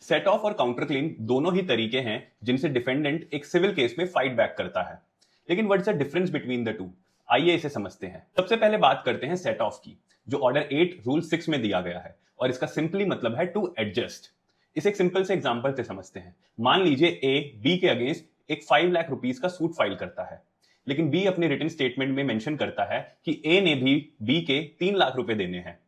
Set of और counter claim दोनों ही तरीके हैं जिनसे डिफेंडेंट एक सिविल केस में फाइट बैक करता है। लेकिन what's the difference between the two? आइए इसे समझते हैं। सबसे पहले बात करते हैं सेट ऑफ की, जो ऑर्डर 8 रूल 6 में दिया गया है और इसका सिंपली मतलब है टू एडजस्ट। इसे एक सिंपल से एग्जांपल से समझते हैं। मान लीजिए ए बी के अगेंस्ट एक 5 लाख रुपीस का सूट फाइल करता है, लेकिन बी अपने रिटन स्टेटमेंट में मेंशन करता है कि ए ने भी बी के 3 लाख रुपए देने हैं।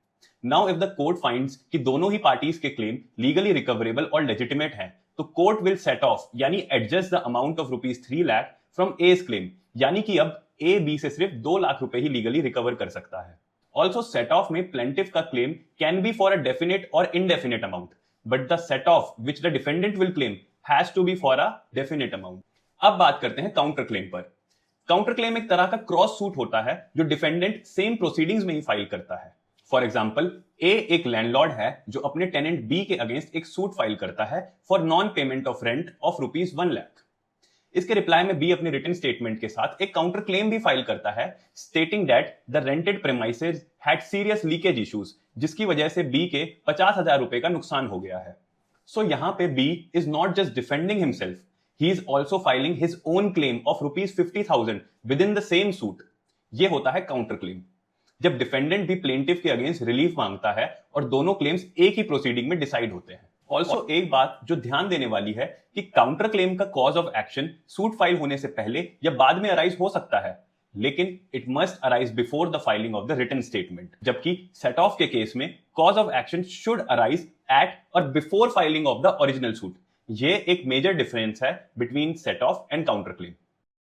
Now if the court finds कि दोनों ही पार्टीज के क्लेम लीगली रिकवरेबल और लेजिटिमेट हैं, तो कोर्ट विल सेट ऑफ यानी adjust the amount of ₹3 lakh from each claim, यानी कि अब ए बी से सिर्फ 2 लाख रुपए ही लीगली रिकवर कर सकता है। ऑल्सो सेट ऑफ में प्लेंटिफ का claim can be for a definite और indefinite amount, but the set off which the defendant will claim has to be for a definite amount. अब बात करते हैं काउंटर क्लेम पर। काउंटर क्लेम एक तरह का क्रॉस सूट होता है जो डिफेंडेंट सेम प्रोसीडिंग्स में ही फाइल करता है। फॉर एग्जाम्पल, ए एक लैंडलॉर्ड है जो अपने टेनेंट बी के अगेंस्ट एक सूट फाइल करता है for non payment of rent of ₹1 lakh. इसके रिप्लाई में बी अपने रिटन स्टेटमेंट के साथ एक काउंटर क्लेम भी फाइल करता है, stating that the rented premises had serious leakage issues, जिसकी वजह से बी के 50,000 रुपए का नुकसान हो गया है। सो यहां पे B is not just defending himself, he is also filing his own claim of ₹50,000 within the same suit. ये होता है काउंटर क्लेम, जब डिफेंडेंट भी प्लेंटिफ के अगेंस्ट रिलीफ मांगता है और दोनों क्लेम्स एक ही प्रोसीडिंग में डिसाइड होते हैं। ऑल्सो एक बात जो ध्यान देने वाली है कि काउंटर क्लेम का cause of action suit file होने से पहले या बाद में अराइज हो सकता है, लेकिन it must arise before the filing of the written statement, जबकि सेट ऑफ के केस में cause of action should arise at और before filing of the original suit. ये एक मेजर डिफरेंस है between set off and counter claim.